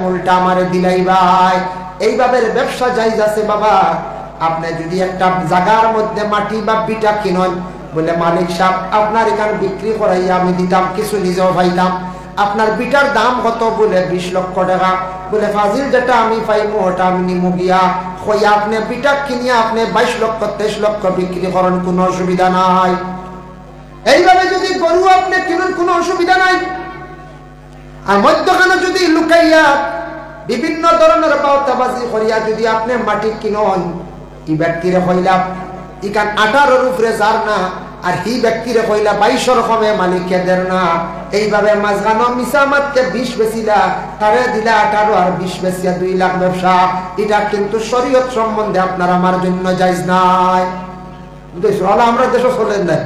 মূলটা আমারে দিলাই ভাই। এইভাবে ব্যবসা জায়েজ আছে বাবা। আপনি যদি একটা জায়গার মধ্যে মাটি বা বিটা কিনেন, বলে মালিক সাহেব আপনার এখানে বিক্রি করাইয়া আমি দিতাম, কিছু নিজেও পাইতাম। আপনার বিটার দাম কত? বলে 20 লক্ষ টাকা। বলে ফাজিল যেটা আমি পাইমু ওটা আমি নিমু গিয়া। কই আপনি বিটা কিনিয়া আপনি 22 লক্ষ 23 লক্ষ বিক্রি করেন, কোনো অসুবিধা নাই। এইভাবে যদি গরু আপনি কিনুন, কোনো অসুবিধা নাই। আর মধ্যখানে যদি লুকাইয়া বিভিন্ন ধরনের পাওতাবাজি করিয়া যদি আপনি মাটি কিনন, এই ব্যক্তিরে কইলা ইকান 18 উপরে যার না, আর হি ব্যক্তিরে কইলা 22 কমে মালিককে দেন না। এইভাবে মাঝখানো মিসামাতকে 20 বেচিলা, তারে দিলা 18 আর 20 বেচিয়া 2 লাখ ব্যবসা। এটা কিন্তু শরীয়ত সম্বন্ধে আপনার আমার জন্য জায়েজ নাই। বুঝছো? আমরা দেশে চলেন না,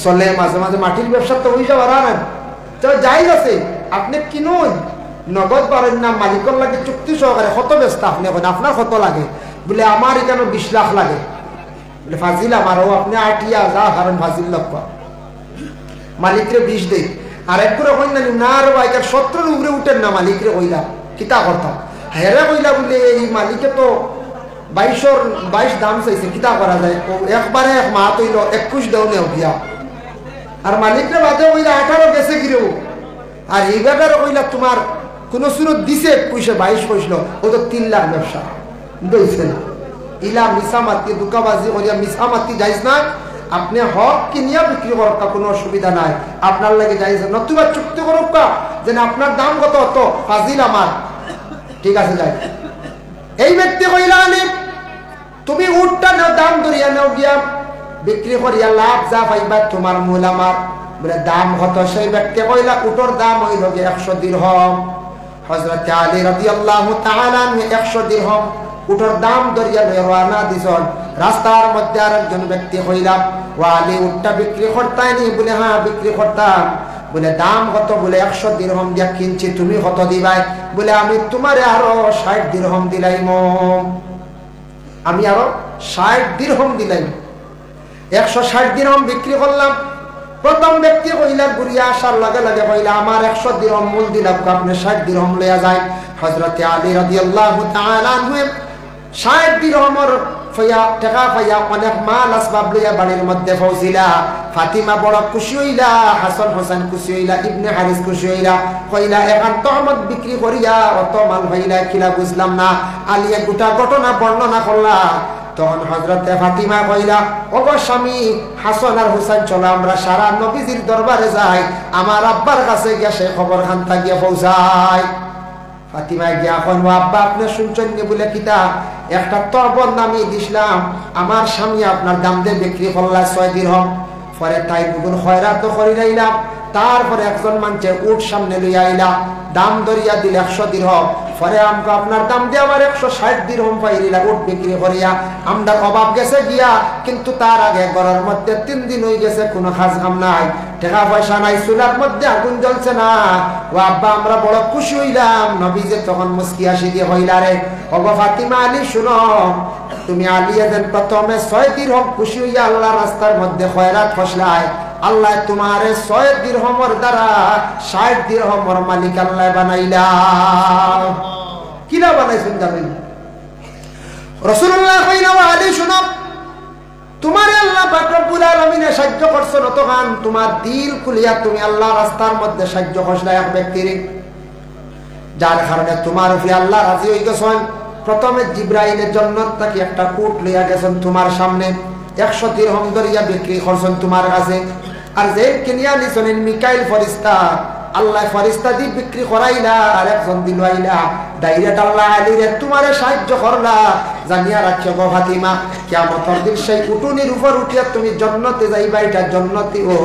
চলে মাঝে মাঝে মাটির ব্যবসা তো হয়ে যাওয়ার আর তো জায়েজ আছে। আপনি কিনুন, নগদ পারেন না, মালিকের লাগে চুক্তি সহকারে কত ব্যস্ত আপনি এখন, আপনার কত লাগে? বলে আমার এখানে 20 লাখ লাগে। বলে ফাজিল আমারও আপনি 8 যা কারণ ফাজিল লক্ষ মালিকরে 20 দেই। আর এক করে কই না আর ভাই 17 উপরে উঠেন না, মালিকরে কইলা কিতা করতাম হেরে কইলা বলে এই মালিকে তো 22 দাম চাইছে, কিতা করা যায়? একবারে এক মাহ তৈল 21 দেওয়া নেও গিয়া, আর মালিকরে বাদে কইলা 18 গেছে গিরেও। আর এই ব্যাপারে কইলা তোমার কোন সুরত দিছে 21 22 কইছিল, ও তো 3 লাখ ব্যবসা দিয়েছে না। ইলা মিসামাতি দুকাবাজি করিয়া মিসামাতি জায়েজ না। আপনি হক কিনিয়া বিক্রি করুক, কোনো অসুবিধা নাই, আপনার লাগে জায়েজ। নতুবা চুক্তি করুক যে আপনার দাম কত? তো ফাজিল আমার, ঠিক আছে যাই। এই ব্যক্তি কইলা আনি তুমি উটটা নাও, দাম ধরিয়া নাও গিয়া বিক্রি করিয়া লাভ যা পাইবা তোমার মূল আমার। বলে দাম কত? সেই ব্যক্তি কইলা উটর দাম হইল 100 দিরহাম। হযরত আলী রাদিয়াল্লাহু তাআলা 100 দিরহাম উটর দাম ধরিয়া রওনা দিছন। রাস্তার মধ্যে আরেকজন ব্যক্তি কইলা ও আলী উটটা বিক্রি করতাইনি? বলে হ্যাঁ বিক্রি করতাম। বলে দাম কত? বলে 100 দিরহাম দিয়া কিনছি, তুমি কত দিবাই? বলে আমি তোমারে আরো 60 দিরহাম দিলাইম, আমি আরো 60 দিরহাম দিলাইম। 160 দিরহাম বিক্রি করলাম। প্রথম ব্যক্তি কইলা ঘুরিয়া আসার লগে লগে কইলা আমার 100 দিরহাম মূল দিলাম, আপনি 60 দিরহাম লইয়া যায়। হযরত আলী রাদিয়াল্লাহু তাআলা আনহু 60 দিরহামের টাকা পাইয়া অনেক মাল আসবাব লইয়া বাড়ির মধ্যে পৌঁছিলা। ফাতিমা বড় খুশি হইলা, হাসান হোসেন খুশি হইলা, ইবনে হারিস খুশি হইলা। কইলা এখন তহমত বিক্রি করিয়া অত মাল হইলা কিলা বুঝলাম না। আলিয়া গোটা ঘটনা বর্ণনা করলা। তখন হযরতে ফাতিমা কইলা ওগো স্বামী হাসান আর হোসেন, চলো আমরা সারা নবীজির দরবারে যাই, আমার আব্বার কাছে গিয়া সে খবর খান্তা গিয়া পৌঁছাই। ফাতিমা গিয়া কইল আব্বা আপনি শুনছেন নি? বলে কিতা? একটা তরবত নামিয়ে দিছিলাম, আমার স্বামী আপনার দাম দিয়ে বিক্রি করলা 6 দিরহাম। পরে তাই দুগুণ খয়রাত তো করি লাইলাম। তারপরে একজন মানুষের উট সামনে লইয়া আইলা, দাম ধরিয়া দিল 100 দিরহাম। পরে আমকে আপনার দাম দিয়ে আবার 160 দিরহাম পাইলা উট বিক্রি করিয়া। আমরা অভাব গেছে গিয়া, কিন্তু তার আগে ঘরের মধ্যে 3 দিন হয়ে গেছে, কোনো কাজ কাম নাই, টাকা পয়সা নাই, চুলার মধ্যে আগুন জ্বলছে না। ও আব্বা আমরা বড় খুশি হইলাম। নবীজি তখন মুস্কি হাসি দিয়ে হইলা রে ওগো ফাতিমা আলী শুনো, তুমি আলী এদিন প্রথমে 6 দিরহাম খুশি হইয়া আল্লাহ রাস্তার মধ্যে খয়রাত ফসলায়, আল্লাহ তোমার 6 দিরহামের দ্বারা 60 দিরহামের মালিক আল্লাহ বানাইলা। কিনা বানাইছেন জানেন? রাসূলুল্লাহ কইলা আলী শুনো, তোমারে আল্লাহ পাক রব্বুল আলামিনে সাহায্য করছেন, অতখান তোমার দিল খুলিয়া তুমি আল্লাহ রাস্তার মধ্যে সাহায্য করছলা এক ব্যক্তির, যার কারণে তোমার উপরে আল্লাহ রাজি হয়ে গেছেন। প্রথমে জিবরাইলের জান্নাত থেকে একটা উট লইয়া গেছেন তোমার সামনে, 100 দিরহাম দরিয়া বিক্রি করছেন তোমার কাছে। আর যে কিনিয়া নিছেন মিকাইল ফেরেশতা, আল্লাহ ফেরেশতা দি বিক্রি করাইলা, আর একজন দিল আইলা ডাইরেক্ট আল্লাহ আলীরে তোমারে সাহায্য করলা। জানিয়া রাখিও গো ফাতিমা, কিয়ামতের দিন সেই উটুনির উপর উঠিয়া তুমি জান্নাতে যাইবা, এটা জান্নাতি ও।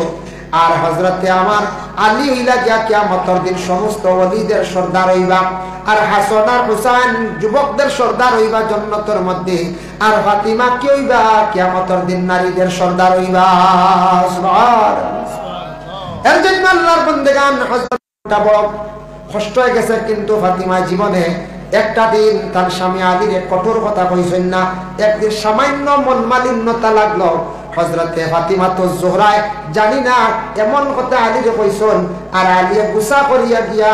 আর হযরতে আমার আলী হইলা গিয়া কিয়ামতের দিন সমস্ত ওলিদের সর্দার হইবা, আর হাসান আর হুসাইন যুবকদের সর্দার হইবা জান্নাতের মধ্যে। আর ফাতিমা কি হইবা? কিয়ামতের দিন নারীদের সর্দার হইবা। সুবহানাল্লাহ। এর জন্য আল্লাহর বান্দাগান হযরতটা বড় কষ্ট হয়ে গেছে, কিন্তু ফাতিমা জীবনে একটা দিন তার স্বামী আলীর কঠোর কথা কইছেন না। একদিন সামান্য মন মালিন্যতা লাগলো, হযরতে ফাতিমা তো জোহরায় জানি না এমন কথা আলীরে কইছেন, আর আলিয়ে গুসা করিয়া গিয়া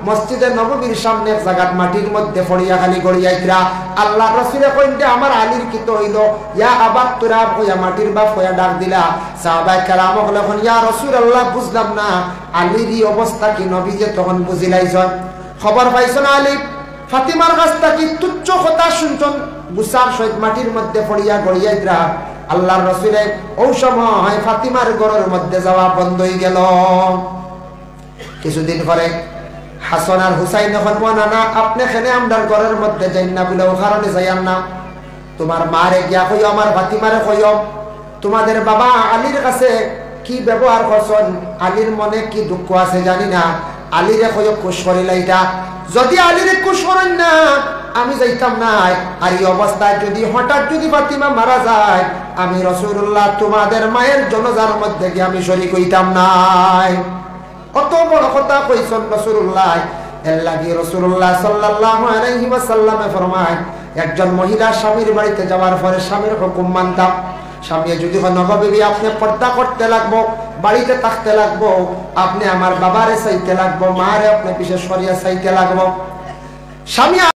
মসজিদে নববীর সামনে এক জায়গার মাটির মধ্যে পড়িয়া খালি গড়িয়াইতরা। আল্লাহ রাসূলে কইতে আমার আলীর কি তো হইল, ইয়া আবাত তুরা কইয়া মাটির বাপ কইয়া ডাক দিলা। সাহাবায়ে কেরাম বলেন ইয়া রাসূলুল্লাহ বুঝলাম না আলীর এই অবস্থা কি, নবী যে তখন বুঝিলাইছেন। খবর পাইছেন আলী ফাতিমার কাছ থেকে তুচ্ছ কথা শুনছেন, গুসার সহিত মাটির মধ্যে পড়িয়া গড়িয়াইতরা। আল্লাহর রাসূলে ওই সময় ফাতিমার ঘরের মধ্যে যাওয়া বন্ধ হয়ে গেল। কিছুদিন পরে হাসান আর হুসাইন এখন না আপনি এখানে আমরার ঘরের মধ্যে যাই না বলে ও কারণে যাইয়ান না, তোমার মারে গিয়া কইও আমার ফাতিমারে কইও তোমাদের বাবা আলীর কাছে কি ব্যবহার করছেন, আলীর মনে কি দুঃখ আছে জানি না, আলীরে কইও খুশ করিলাইটা। যদি আলীরে খুশ করেন না আমি যাইতাম না, আর এই অবস্থায় যদি হঠাৎ যদি ফাতিমা মারা যায় আমি রাসূলুল্লাহ তোমাদের মায়ের জানাজার মধ্যে গিয়ে আমি শরীক হইতাম না। কত বড় কথা কইছেন রাসূলুল্লাহ। এর লাগি রাসূলুল্লাহ সাল্লাল্লাহু আলাইহি ওয়াসাল্লামে ফরমায় একজন মহিলা স্বামীর বাড়িতে যাওয়ার পরে স্বামীর হুকুম মানতাম। স্বামী যদি নববী আপনি পর্দা করতে লাগবো, বাড়িতে থাকতে লাগবো, আপনি আমার বাবারে চাইতে লাগবো, মারে আপনি বিশেষ করিয়া চাইতে লাগবো। স্বামী